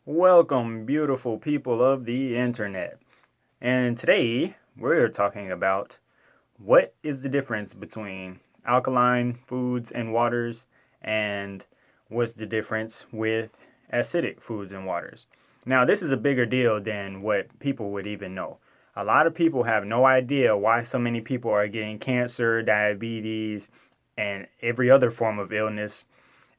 Welcome, beautiful people of the internet. And today we're talking about what is the difference between alkaline foods and waters and what's the difference with acidic foods and waters. Now, this is a bigger deal than what people would even know. A lot of people have no idea why so many people are getting cancer, diabetes, and every other form of illness,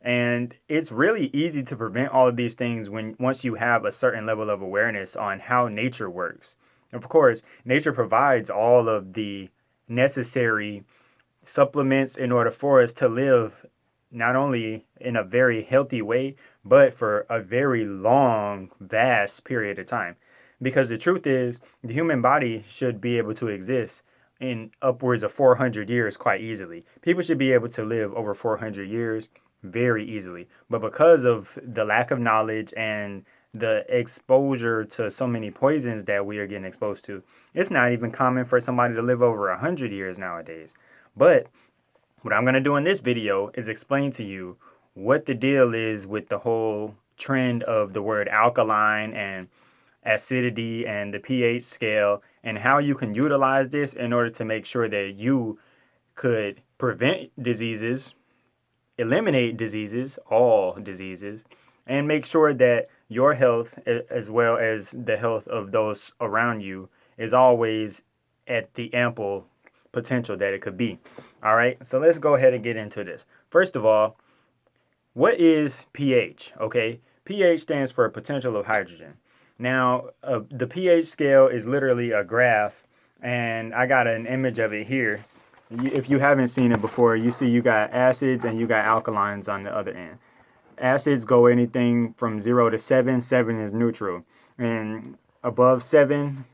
and it's really easy to prevent all of these things when once you have a certain level of awareness on how nature works. Of course, nature provides all of the necessary supplements in order for us to live not only in a very healthy way, but for a very long, vast period of time. Because the truth is, the human body should be able to exist in upwards of 400 years quite easily. People should be able to live over 400 years very easily. But because of the lack of knowledge and the exposure to so many poisons that we are getting exposed to, it's not even common for somebody to live over 100 years nowadays. But what I'm going to do in this video is explain to you what the deal is with the whole trend of the word alkaline and acidity and the pH scale, and how you can utilize this in order to make sure that you could prevent diseases, eliminate diseases, all diseases, and make sure that your health, as well as the health of those around you, is always at the ample potential that it could be. All right, so let's go ahead and get into this. First of all, what is pH? Okay, pH stands for potential of hydrogen. Now, the pH scale is literally a graph, and I got an image of it here. If you haven't seen it before, you see you got acids and you got alkalines on the other end. Acids go anything from 0 to 7. 7 is neutral. And above 7,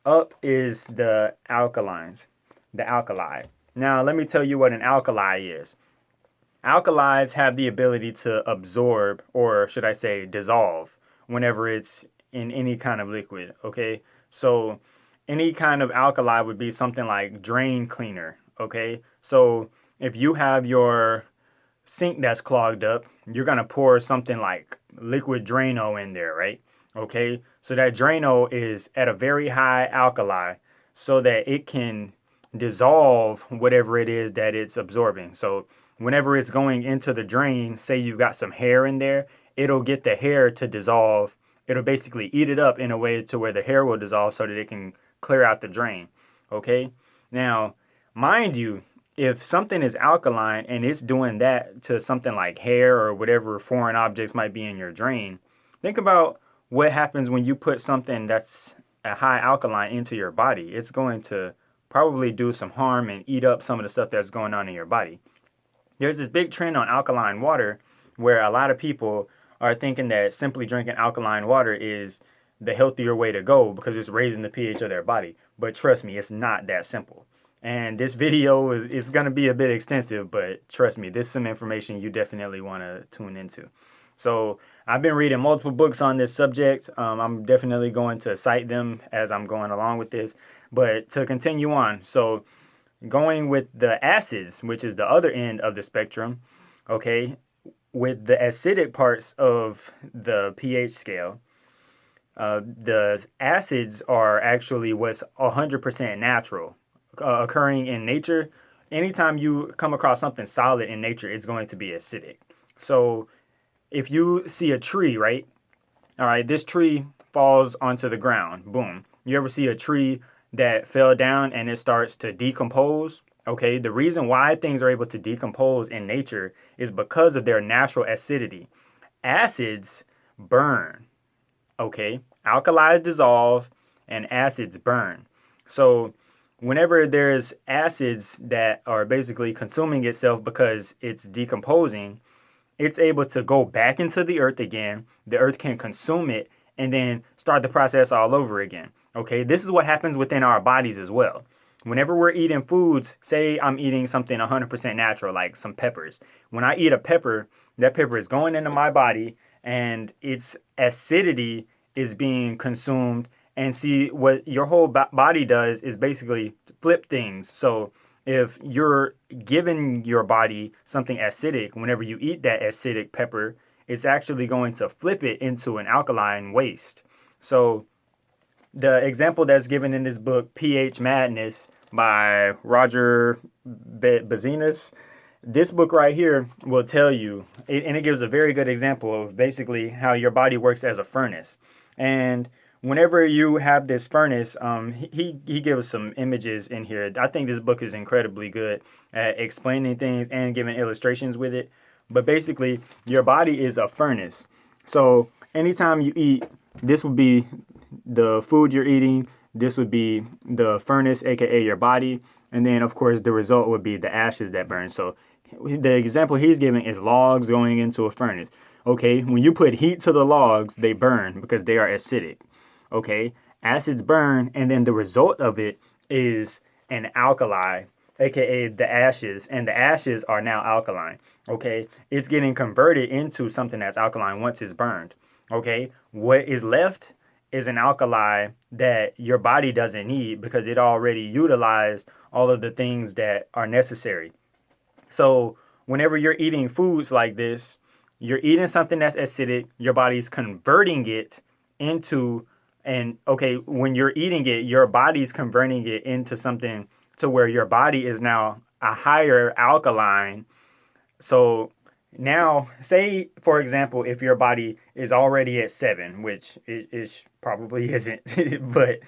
up is the alkalines, the alkali. Now, let me tell you what an alkali is. Alkalis have the ability to absorb, or should I say dissolve, whenever it's in any kind of liquid, okay? So any kind of alkali would be something like drain cleaner, okay? So if you have your sink that's clogged up, you're going to pour something like liquid Drano in there, right? Okay? So that Drano is at a very high alkali so that it can dissolve whatever it is that it's absorbing. So whenever it's going into the drain, say you've got some hair in there, it'll get the hair to dissolve. It'll basically eat it up in a way to where the hair will dissolve so that it can clear out the drain. Okay? Now, mind you, if something is alkaline and it's doing that to something like hair or whatever foreign objects might be in your drain, think about what happens when you put something that's a high alkaline into your body. It's going to probably do some harm and eat up some of the stuff that's going on in your body. There's this big trend on alkaline water where a lot of people are thinking that simply drinking alkaline water is the healthier way to go because it's raising the pH of their body. But trust me, it's not that simple. And this video is going to be a bit extensive, but trust me, this is some information you definitely want to tune into. So I've been reading multiple books on this subject. I'm definitely going to cite them as I'm going along with this. But to continue on, so going with the acids, which is the other end of the spectrum, okay, with the acidic parts of the pH scale, the acids are actually what's 100% natural, occurring in nature. Anytime you come across something solid in nature, it's going to be acidic. So if you see a tree, right? All right, this tree falls onto the ground. Boom. You ever see a tree that fell down and it starts to decompose? Okay, the reason why things are able to decompose in nature is because of their natural acidity. Acids burn. Okay, alkalis dissolve and acids burn. So whenever there's acids that are basically consuming itself because it's decomposing, it's able to go back into the earth again. The earth can consume it and then start the process all over again. Okay, this is what happens within our bodies as well. Whenever we're eating foods, say I'm eating something 100% natural, like some peppers. When I eat a pepper, that pepper is going into my body and its acidity is being consumed. And see, what your whole body does is basically flip things. So if you're giving your body something acidic, whenever you eat that acidic pepper, it's actually going to flip it into an alkaline waste. So the example that's given in this book, pH Madness by Roger Bezanis, this book right here will tell you, and it gives a very good example of basically how your body works as a furnace. And whenever you have this furnace, he gives some images in here. I think this book is incredibly good at explaining things and giving illustrations with it. But basically, your body is a furnace. So anytime you eat, this would be the food you're eating. This would be the furnace, aka your body. And then, of course, the result would be the ashes that burn. So the example he's giving is logs going into a furnace. Okay, when you put heat to the logs, they burn because they are acidic. Okay, acids burn, and then the result of it is an alkali, aka the ashes, and the ashes are now alkaline. Okay, it's getting converted into something that's alkaline once it's burned. Okay, what is left is an alkali that your body doesn't need because it already utilized all of the things that are necessary. So whenever you're eating foods like this, you're eating something that's acidic, your body's converting it into, and okay, when you're eating it, your body's converting it into something to where your body is now a higher alkaline. So now, say, for example, if your body is already at 7, which it probably isn't, but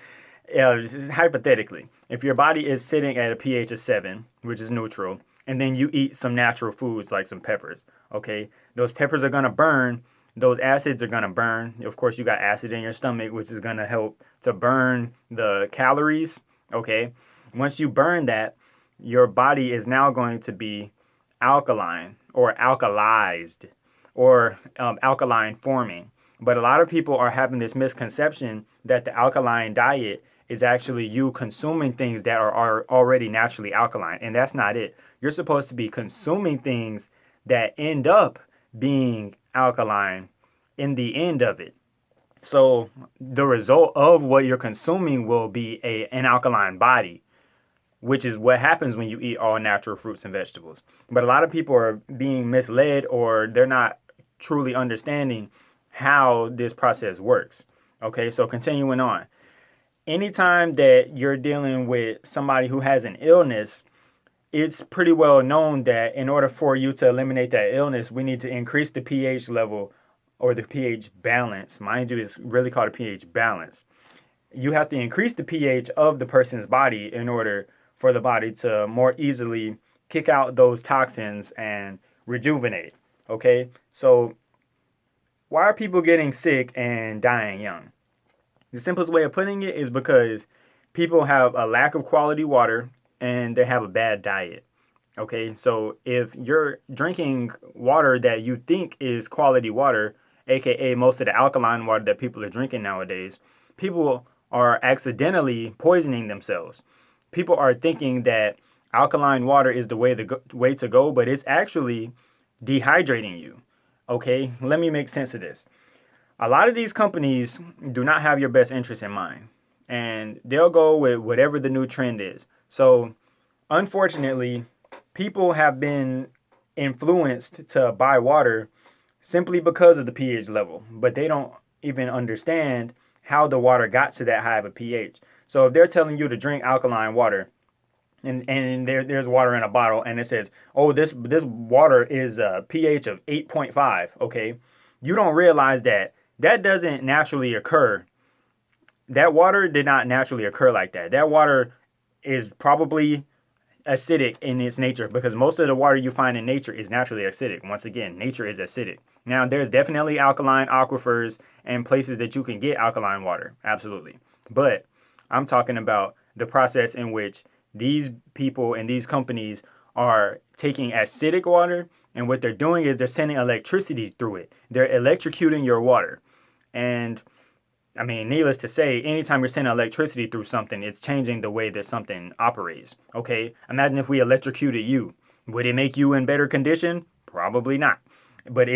hypothetically, if your body is sitting at a pH of 7, which is neutral, and then you eat some natural foods like some peppers, okay, those peppers are going to burn. Those acids are going to burn. Of course, you got acid in your stomach, which is going to help to burn the calories, okay? Once you burn that, your body is now going to be alkaline or alkalized or alkaline forming. But a lot of people are having this misconception that the alkaline diet is actually you consuming things that are already naturally alkaline. And that's not it. You're supposed to be consuming things that end up being alkaline in the end of it. So the result of what you're consuming will be an alkaline body, which is what happens when you eat all natural fruits and vegetables. But a lot of people are being misled, or they're not truly understanding how this process works. Okay, so continuing on. Anytime that you're dealing with somebody who has an illness, it's pretty well known that in order for you to eliminate that illness, we need to increase the pH level or the pH balance. Mind you, it's really called a pH balance. You have to increase the pH of the person's body in order for the body to more easily kick out those toxins and rejuvenate. Okay, so why are people getting sick and dying young? The simplest way of putting it is because people have a lack of quality water and they have a bad diet. Okay, so if you're drinking water that you think is quality water, aka most of the alkaline water that people are drinking nowadays, people are accidentally poisoning themselves. People are thinking that alkaline water is the way to go, but it's actually dehydrating you. Okay, let me make sense of this. A lot of these companies do not have your best interest in mind, and they'll go with whatever the new trend is. So, unfortunately, people have been influenced to buy water simply because of the pH level, but they don't even understand how the water got to that high of a pH. So if they're telling you to drink alkaline water, and there's water in a bottle, and it says, oh, this water is a pH of 8.5, okay, you don't realize that doesn't naturally occur. That water did not naturally occur like that. That water is probably acidic in its nature because most of the water you find in nature is naturally acidic. Once again, nature is acidic. Now, there's definitely alkaline aquifers and places that you can get alkaline water. Absolutely. But I'm talking about the process in which these people and these companies are taking acidic water, and what they're doing is they're sending electricity through it. They're electrocuting your water. And I mean, needless to say, anytime you're sending electricity through something, it's changing the way that something operates. Okay, imagine if we electrocuted you. Would it make you in better condition? Probably not. But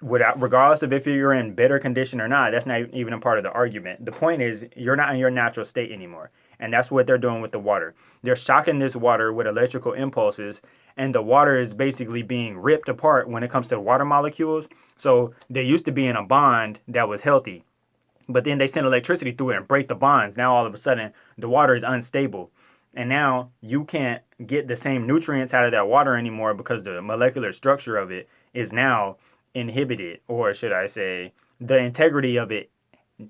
regardless of if you're in better condition or not, that's not even a part of the argument. The point is, you're not in your natural state anymore. And that's what they're doing with the water. They're shocking this water with electrical impulses, and the water is basically being ripped apart when it comes to water molecules. So they used to be in a bond that was healthy, but then they send electricity through it and break the bonds. Now all of a sudden the water is unstable. And now you can't get the same nutrients out of that water anymore because the molecular structure of it is now inhibited, or should I say, the integrity of it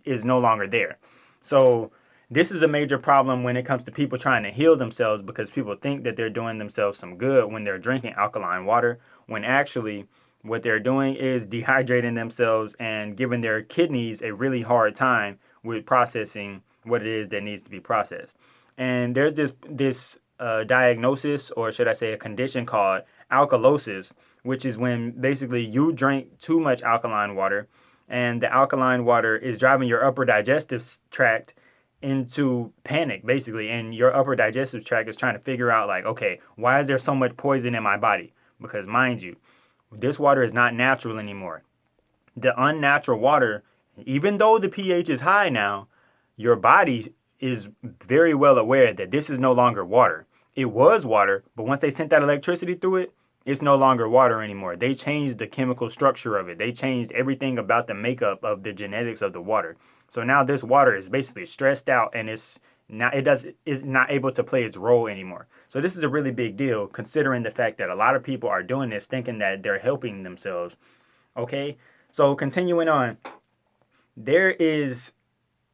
is no longer there. So this is a major problem when it comes to people trying to heal themselves, because people think that they're doing themselves some good when they're drinking alkaline water, when actually what they're doing is dehydrating themselves and giving their kidneys a really hard time with processing what it is that needs to be processed. And there's this diagnosis, or should I say a condition called alkalosis, which is when basically you drink too much alkaline water, and the alkaline water is driving your upper digestive tract into panic, basically. And your upper digestive tract is trying to figure out, like, okay, why is there so much poison in my body? Because mind you, this water is not natural anymore. The unnatural water, even though the pH is high now, your body is very well aware that this is no longer water. It was water, but once they sent that electricity through it, it's no longer water anymore. They changed the chemical structure of it. They changed everything about the makeup of the genetics of the water. So now this water is basically stressed out, and is not able to play its role anymore. So this is a really big deal, considering the fact that a lot of people are doing this thinking that they're helping themselves. Okay? So continuing on, there is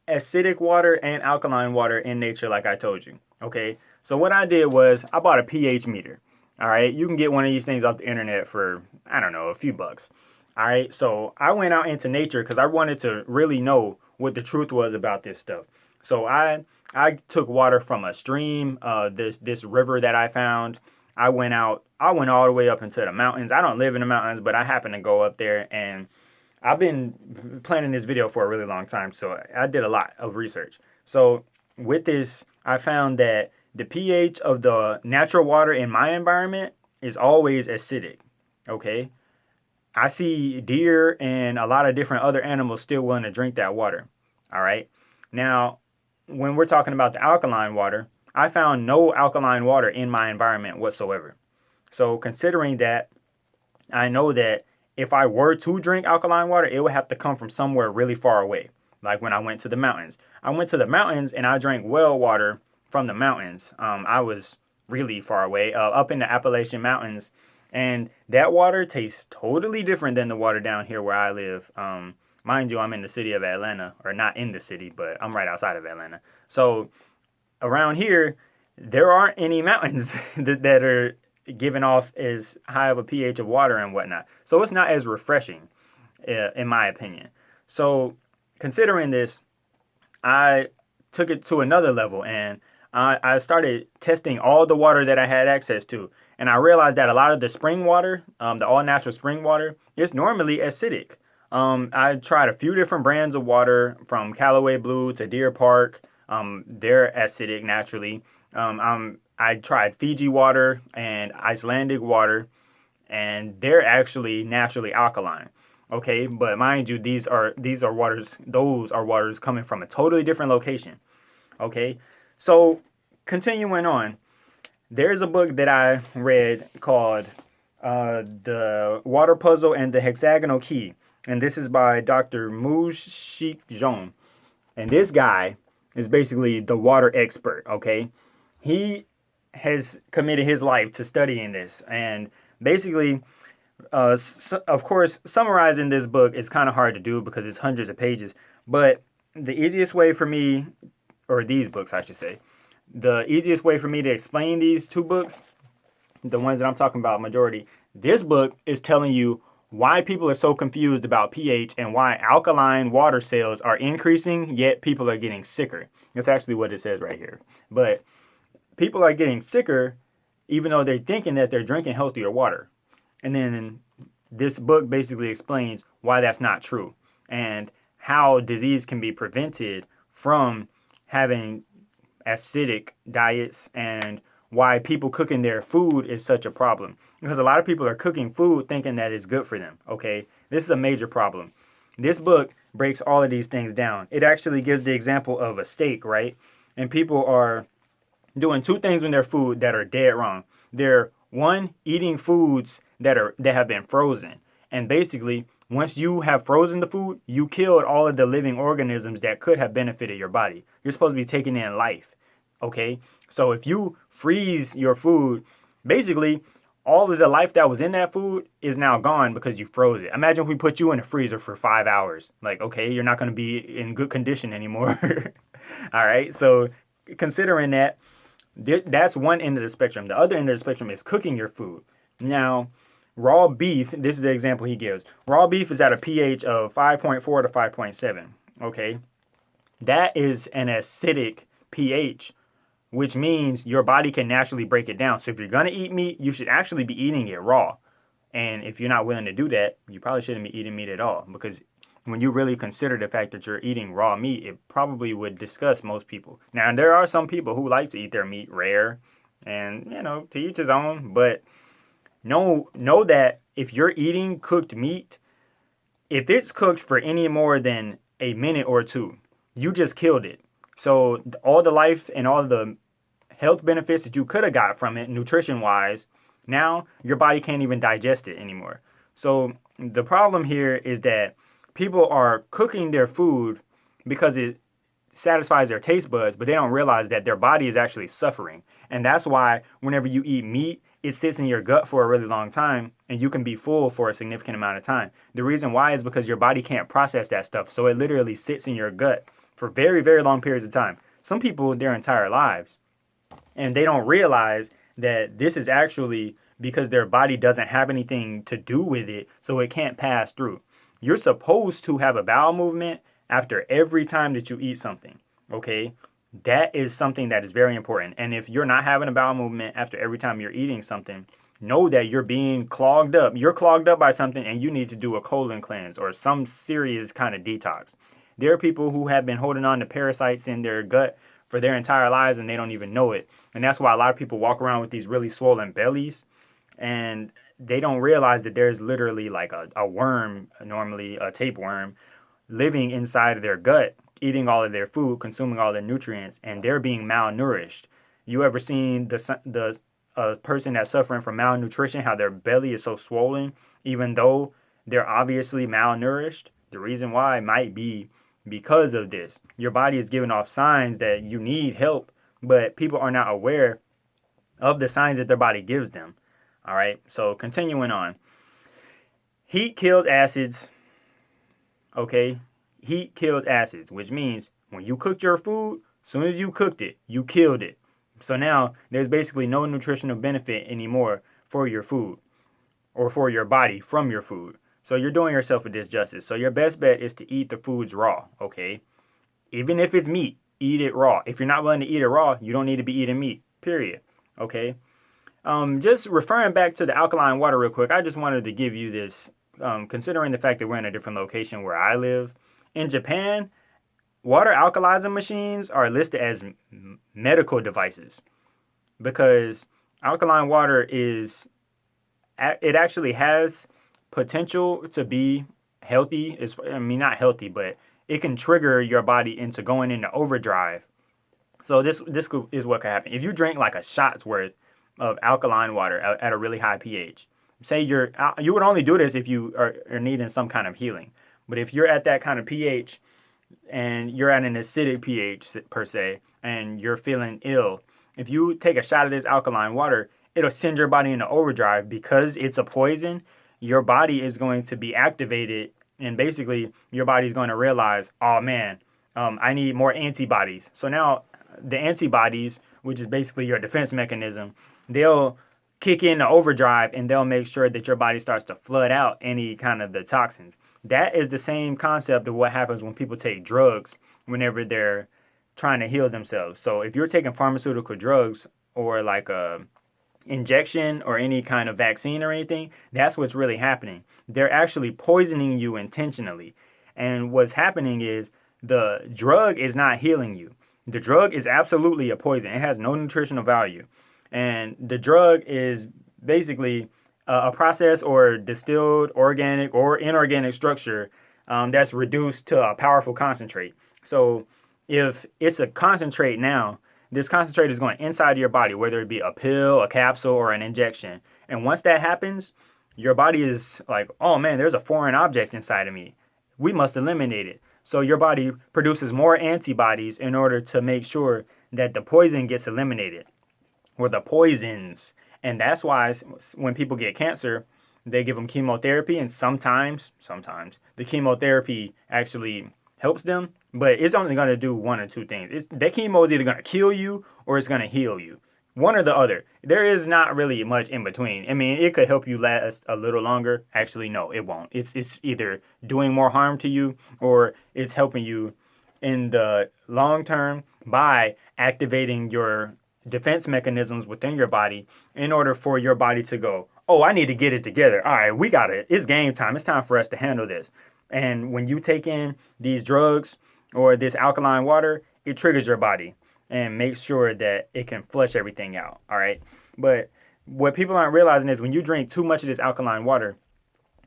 acidic water and alkaline water in nature, like I told you. Okay? So what I did was I bought a pH meter. All right? You can get one of these things off the internet for, I don't know, a few bucks. All right? So I went out into nature because I wanted to really know what the truth was about this stuff. So I took water from a stream, this river that I found. I went all the way up into the mountains. I don't live in the mountains, but I happened to go up there, and I've been planning this video for a really long time, so I did a lot of research. So with this, I found that the pH of the natural water in my environment is always acidic. Okay? I see deer and a lot of different other animals still willing to drink that water. All right? Now, when we're talking about the alkaline water, I found no alkaline water in my environment whatsoever. So considering that, I know that if I were to drink alkaline water, it would have to come from somewhere really far away. Like when I went to the mountains. I went to the mountains and I drank well water from the mountains. I was really far away, up in the Appalachian Mountains. And that water tastes totally different than the water down here where I live. Mind you, I'm in the city of Atlanta, or not in the city, but I'm right outside of Atlanta. So around here, there aren't any mountains that are giving off as high of a pH of water and whatnot. So it's not as refreshing, in my opinion. So considering this, I took it to another level, and I started testing all the water that I had access to. And I realized that a lot of the spring water, the all-natural spring water, is normally acidic. I tried a few different brands of water, from Callaway Blue to Deer Park. They're acidic naturally. I tried Fiji water and Icelandic water, and they're actually naturally alkaline. Okay, but mind you, those are waters coming from a totally different location. Okay, so continuing on, there's a book that I read called The Water Puzzle and the Hexagonal Key. And this is by Dr. Mu-Shik Zhong. And this guy is basically the water expert, okay? He has committed his life to studying this. And basically, of course, summarizing this book is kind of hard to do because it's hundreds of pages. But the easiest way for me, or these books, I should say, the easiest way for me to explain these two books, the ones that I'm talking about majority, this book is telling you why people are so confused about pH and why alkaline water sales are increasing, yet people are getting sicker. That's actually what it says right here. But people are getting sicker even though they're thinking that they're drinking healthier water. And then this book basically explains why that's not true and how disease can be prevented from having acidic diets, and why people cooking their food is such a problem. Because a lot of people are cooking food thinking that it's good for them, okay? This is a major problem. This book breaks all of these things down. It actually gives the example of a steak, right? And people are doing two things with their food that are dead wrong. They're one, eating foods that have been frozen. And basically, once you have frozen the food, you killed all of the living organisms that could have benefited your body. You're supposed to be taking in life. Okay? So if you freeze your food, basically all of the life that was in that food is now gone because you froze it. Imagine if we put you in a freezer for 5 hours. Like, okay, you're not going to be in good condition anymore. All right. So considering that, that's one end of the spectrum. The other end of the spectrum is cooking your food. Now, raw beef, this is the example he gives. Raw beef is at a pH of 5.4 to 5.7. Okay. That is an acidic pH, which means your body can naturally break it down. So if you're going to eat meat, you should actually be eating it raw. And if you're not willing to do that, you probably shouldn't be eating meat at all. Because when you really consider the fact that you're eating raw meat, it probably would disgust most people. Now, there are some people who like to eat their meat rare, and, to each his own. But know that if you're eating cooked meat, if it's cooked for any more than a minute or two, you just killed it. So all the life and all the health benefits that you could have got from it, nutrition-wise, now your body can't even digest it anymore. So the problem here is that people are cooking their food because it satisfies their taste buds, but they don't realize that their body is actually suffering. And that's why whenever you eat meat, it sits in your gut for a really long time and you can be full for a significant amount of time. The reason why is because your body can't process that stuff. So it literally sits in your gut for very, very long periods of time. Some people, their entire lives. And they don't realize that this is actually because their body doesn't have anything to do with it, so it can't pass through. You're supposed to have a bowel movement after every time that you eat something, okay? That is something that is very important. And if you're not having a bowel movement after every time you're eating something, know that you're being clogged up. You're clogged up by something and you need to do a colon cleanse or some serious kind of detox. There are people who have been holding on to parasites in their gut for their entire lives and they don't even know it. And that's why a lot of people walk around with these really swollen bellies and they don't realize that there's literally like a worm, normally a tapeworm, living inside of their gut, eating all of their food, consuming all their nutrients, and they're being malnourished. You ever seen the person that's suffering from malnutrition, how their belly is so swollen, even though they're obviously malnourished? The reason why might be because of this. Your body is giving off signs that you need help, but people are not aware of the signs that their body gives them. All right, so continuing on. Heat kills acids. Okay, heat kills acids, which means when you cooked your food, as soon as you cooked it, you killed it. So now there's basically no nutritional benefit anymore for your food or for your body from your food. So you're doing yourself a disjustice. So your best bet is to eat the foods raw, okay? Even if it's meat, eat it raw. If you're not willing to eat it raw, you don't need to be eating meat, period, okay? Just referring back to the alkaline water real quick, I just wanted to give you this, considering the fact that we're in a different location where I live. In Japan, water alkalizing machines are listed as medical devices because alkaline water it actually has potential to be healthy. Not healthy, but it can trigger your body into going into overdrive. So this is what could happen. If you drink like a shot's worth of alkaline water at a really high pH, say you would only do this if you are needing some kind of healing. But if you're at that kind of pH and you're at an acidic pH per se, and you're feeling ill, if you take a shot of this alkaline water, it'll send your body into overdrive because it's a poison. Your body is going to be activated, and basically your body's going to realize, oh man, I need more antibodies. So now the antibodies, which is basically your defense mechanism, they'll kick in the overdrive and they'll make sure that your body starts to flood out any kind of the toxins. That is the same concept of what happens when people take drugs whenever they're trying to heal themselves. So if you're taking pharmaceutical drugs or like a injection or any kind of vaccine or anything, that's what's really happening. They're actually poisoning you intentionally. And what's happening is the drug is not healing you. The drug is absolutely a poison. It has no nutritional value. And the drug is basically a processed or distilled organic or inorganic structure that's reduced to a powerful concentrate. So if it's a concentrate now, this concentrate is going inside of your body, whether it be a pill, a capsule, or an injection. And once that happens, your body is like, oh man, there's a foreign object inside of me. We must eliminate it. So your body produces more antibodies in order to make sure that the poison gets eliminated, or the poisons. And that's why when people get cancer, they give them chemotherapy, and sometimes the chemotherapy actually helps them, but it's only going to do one or two things. That chemo is either going to kill you or it's going to heal you. One or the other. There is not really much in between. I mean, it could help you last a little longer. Actually, no, it won't. It's either doing more harm to you or it's helping you in the long term by activating your defense mechanisms within your body in order for your body to go, oh, I need to get it together. All right, we got it. It's game time. It's time for us to handle this. And when you take in these drugs or this alkaline water, it triggers your body and makes sure that it can flush everything out. All right. But what people aren't realizing is when you drink too much of this alkaline water,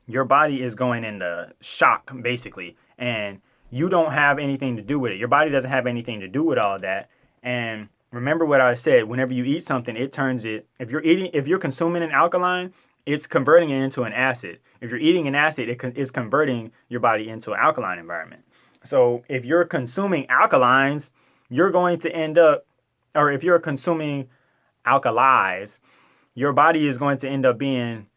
your body is going into shock, basically. And you don't have anything to do with it. Your body doesn't have anything to do with all of that. And remember what I said, whenever you eat something, it turns it, if you're consuming an alkaline, it's converting it into an acid. If you're eating an acid, it's converting your body into an alkaline environment. So if you're consuming alkalines, you're going to end up, or if you're consuming alkalis, your body is going to end up being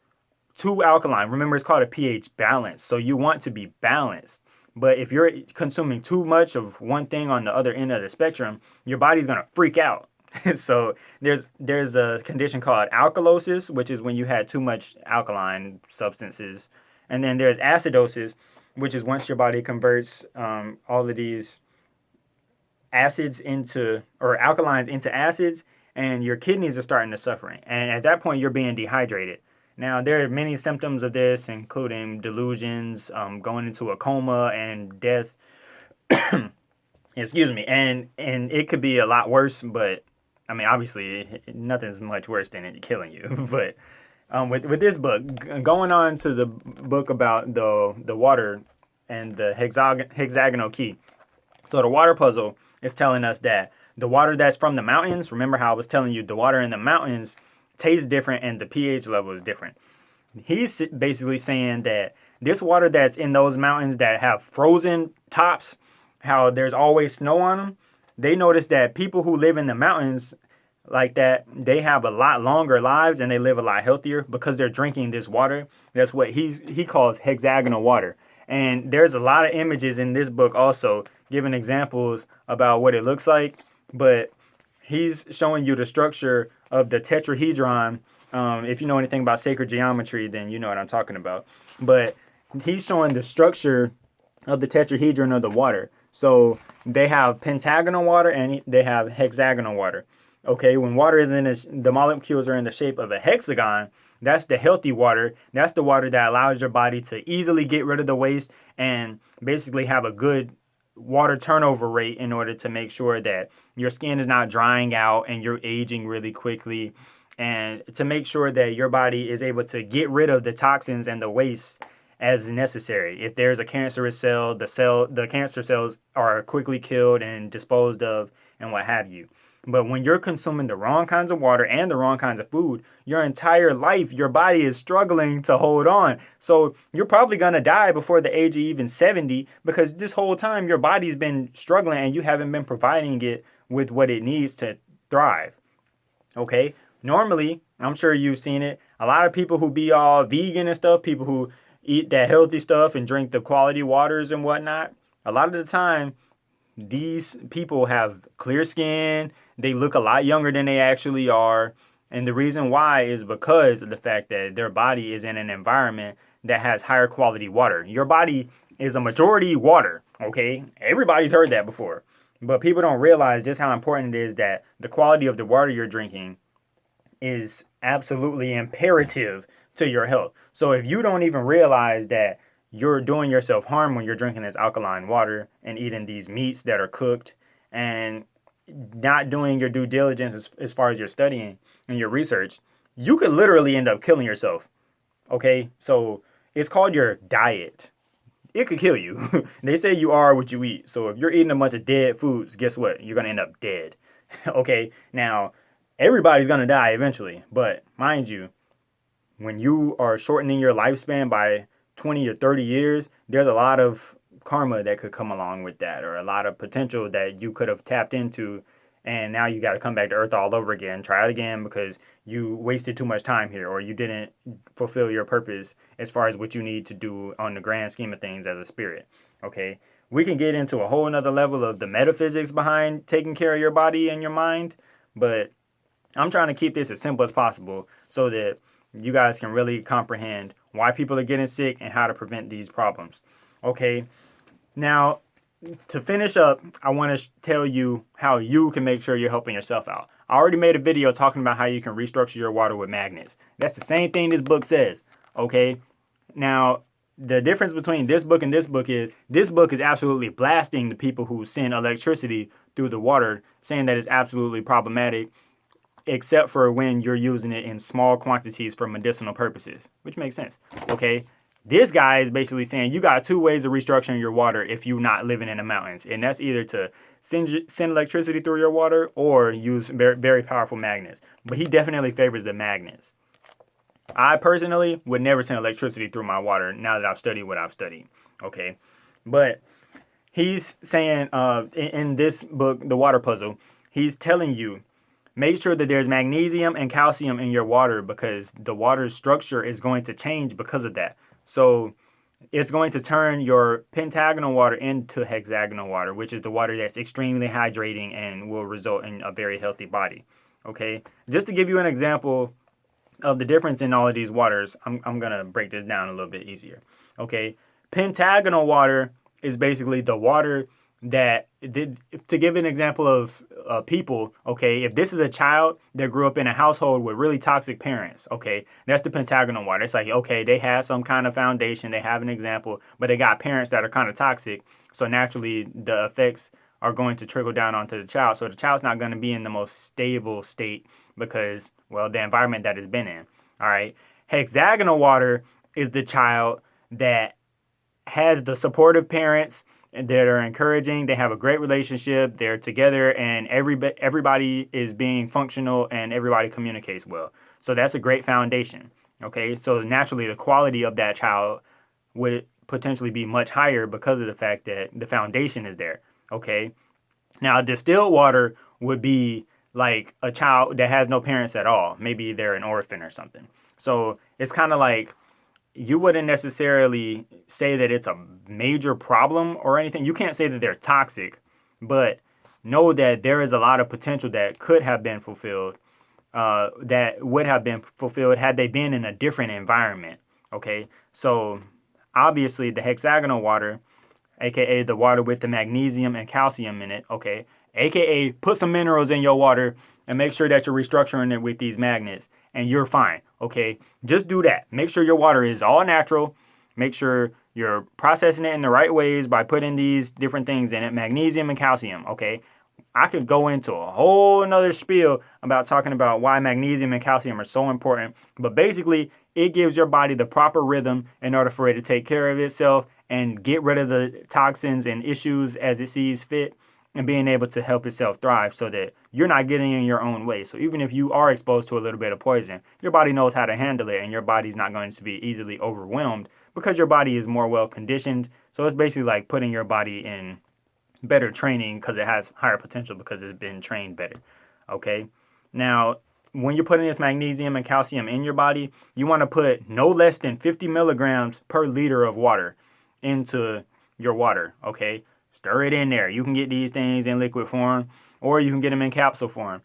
too alkaline. Remember, it's called a pH balance. So you want to be balanced. But if you're consuming too much of one thing on the other end of the spectrum, your body's going to freak out. So there's a condition called alkalosis, which is when you had too much alkaline substances. And then there's acidosis, which is once your body converts all of these acids into, or alkalines into acids, and your kidneys are starting to suffer. And at that point, you're being dehydrated. Now, there are many symptoms of this, including delusions, going into a coma, and death. Excuse me. And it could be a lot worse, but I mean, obviously, nothing's much worse than it killing you. But with this book, going on to the book about the water and the hexagonal key. So the water puzzle is telling us that the water that's from the mountains, remember how I was telling you the water in the mountains tastes different and the pH level is different. He's basically saying that this water that's in those mountains that have frozen tops, how there's always snow on them, they notice that people who live in the mountains like that, they have a lot longer lives and they live a lot healthier because they're drinking this water. That's what he calls hexagonal water. And there's a lot of images in this book also giving examples about what it looks like. But he's showing you the structure of the tetrahedron. If you know anything about sacred geometry, then you know what I'm talking about. But he's showing the structure of the tetrahedron of the water. So they have pentagonal water and they have hexagonal water. Okay, when water is the molecules are in the shape of a hexagon, that's the healthy water. That's the water that allows your body to easily get rid of the waste and basically have a good water turnover rate in order to make sure that your skin is not drying out and you're aging really quickly, and to make sure that your body is able to get rid of the toxins and the waste as necessary. If there's a cancerous cell, the cancer cells are quickly killed and disposed of and what have you. But when you're consuming the wrong kinds of water and the wrong kinds of food, your entire life, your body is struggling to hold on. So you're probably going to die before the age of even 70 because this whole time your body's been struggling and you haven't been providing it with what it needs to thrive. Okay? Normally, I'm sure you've seen it, a lot of people who be all vegan and stuff, people who eat that healthy stuff and drink the quality waters and whatnot, a lot of the time, these people have clear skin. They look a lot younger than they actually are. And the reason why is because of the fact that their body is in an environment that has higher quality water. Your body is a majority water, okay? Everybody's heard that before. But people don't realize just how important it is that the quality of the water you're drinking is absolutely imperative to your health. So if you don't even realize that you're doing yourself harm when you're drinking this alkaline water and eating these meats that are cooked and not doing your due diligence as far as your studying and your research, you could literally end up killing yourself. Okay? So it's called your diet. it could kill you. They say you are what you eat. So if you're eating a bunch of dead foods, guess what? You're going to end up dead. Okay, now everybody's going to die eventually. But mind you, when you are shortening your lifespan by 20 or 30 years, there's a lot of karma that could come along with that, or a lot of potential that you could have tapped into. And now you got to come back to earth all over again, try it again because you wasted too much time here, or you didn't fulfill your purpose as far as what you need to do on the grand scheme of things as a spirit. Okay. We can get into a whole nother level of the metaphysics behind taking care of your body and your mind, but I'm trying to keep this as simple as possible so that you guys can really comprehend why people are getting sick and how to prevent these problems. Okay, now to finish up, I want to tell you how you can make sure you're helping yourself out. I already made a video talking about how you can restructure your water with magnets. That's the same thing this book says. Okay, now the difference between this book and this book is absolutely blasting the people who send electricity through the water, saying that it's absolutely problematic, except for when you're using it in small quantities for medicinal purposes, which makes sense. Okay, this guy is basically saying you got two ways of restructuring your water if you're not living in the mountains, and that's either to send electricity through your water or use very, very powerful magnets. But he definitely favors the magnets. I personally would never send electricity through my water now that I've studied what I've studied. Okay, but he's saying in this book, The Water Puzzle, he's telling you make sure that there's magnesium and calcium in your water because the water's structure is going to change because of that. So it's going to turn your pentagonal water into hexagonal water, which is the water that's extremely hydrating and will result in a very healthy body. Okay, just to give you an example of the difference in all of these waters, I'm going to break this down a little bit easier. Okay, pentagonal water is basically the water that, to give an example of people, okay, if this is a child that grew up in a household with really toxic parents, okay, that's the pentagonal water. It's like, okay, they had some kind of foundation, they have an example, but they got parents that are kind of toxic. So naturally, the effects are going to trickle down onto the child. So the child's not going to be in the most stable state because, well, the environment that it's been in. All right. Hexagonal water is the child that has the supportive parents that are encouraging. They have a great relationship. They're together and everybody is being functional and everybody communicates well. So that's a great foundation. Okay. So naturally, the quality of that child would potentially be much higher because of the fact that the foundation is there. Okay. Now, distilled water would be like a child that has no parents at all. Maybe they're an orphan or something. So it's kind of like you wouldn't necessarily say that it's a major problem or anything. You can't say that they're toxic, but know that there is a lot of potential that could have been fulfilled, that would have been fulfilled had they been in a different environment. Okay. So obviously the hexagonal water, aka the water with the magnesium and calcium in it, okay, aka put some minerals in your water and make sure that you're restructuring it with these magnets and you're fine, okay? Just do that. Make sure your water is all natural. Make sure you're processing it in the right ways by putting these different things in it, magnesium and calcium, okay? I could go into a whole nother spiel about talking about why magnesium and calcium are so important, but basically it gives your body the proper rhythm in order for it to take care of itself and get rid of the toxins and issues as it sees fit and being able to help itself thrive so that you're not getting in your own way. So even if you are exposed to a little bit of poison, your body knows how to handle it and your body's not going to be easily overwhelmed because your body is more well conditioned. So it's basically like putting your body in better training because it has higher potential because it's been trained better. Okay. Now, when you're putting this magnesium and calcium in your body, you want to put no less than 50 milligrams per liter of water into your water. Okay. Stir it in there. You can get these things in liquid form or you can get them in capsule form.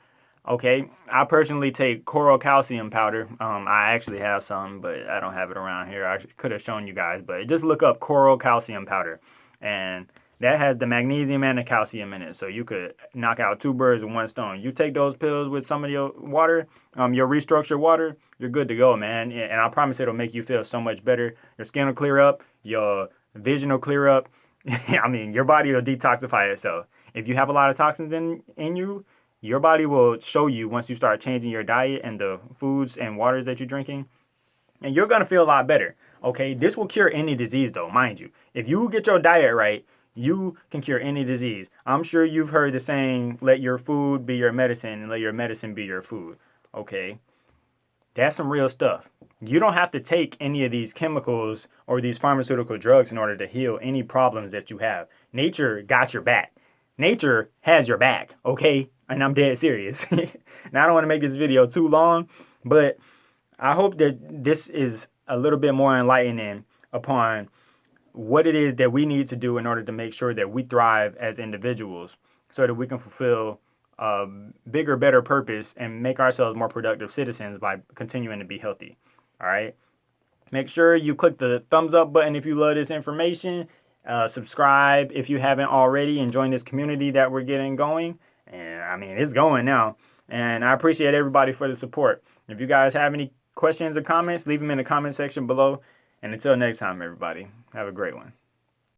Okay. I personally take coral calcium powder. I actually have some, but I don't have it around here. I could have shown you guys, but just look up coral calcium powder and that has the magnesium and the calcium in it. So you could knock out two birds with one stone. You take those pills with some of your water, your restructured water, you're good to go, man. And I promise it'll make you feel so much better. Your skin will clear up. Your vision will clear up. I mean, your body will detoxify itself. If you have a lot of toxins in you, your body will show you once you start changing your diet and the foods and waters that you're drinking. And you're going to feel a lot better. Okay, this will cure any disease though, mind you. If you get your diet right, you can cure any disease. I'm sure you've heard the saying, let your food be your medicine and let your medicine be your food. Okay, that's some real stuff. You don't have to take any of these chemicals or these pharmaceutical drugs in order to heal any problems that you have. Nature got your back. Nature has your back, okay? And I'm dead serious. Now, I don't want to make this video too long, but I hope that this is a little bit more enlightening upon what it is that we need to do in order to make sure that we thrive as individuals so that we can fulfill a bigger, better purpose and make ourselves more productive citizens by continuing to be healthy. All right. Make sure you click the thumbs up button if you love this information. Subscribe if you haven't already and join this community that we're getting going. And I mean, it's going now. And I appreciate everybody for the support. If you guys have any questions or comments, leave them in the comment section below. And until next time, everybody, have a great one.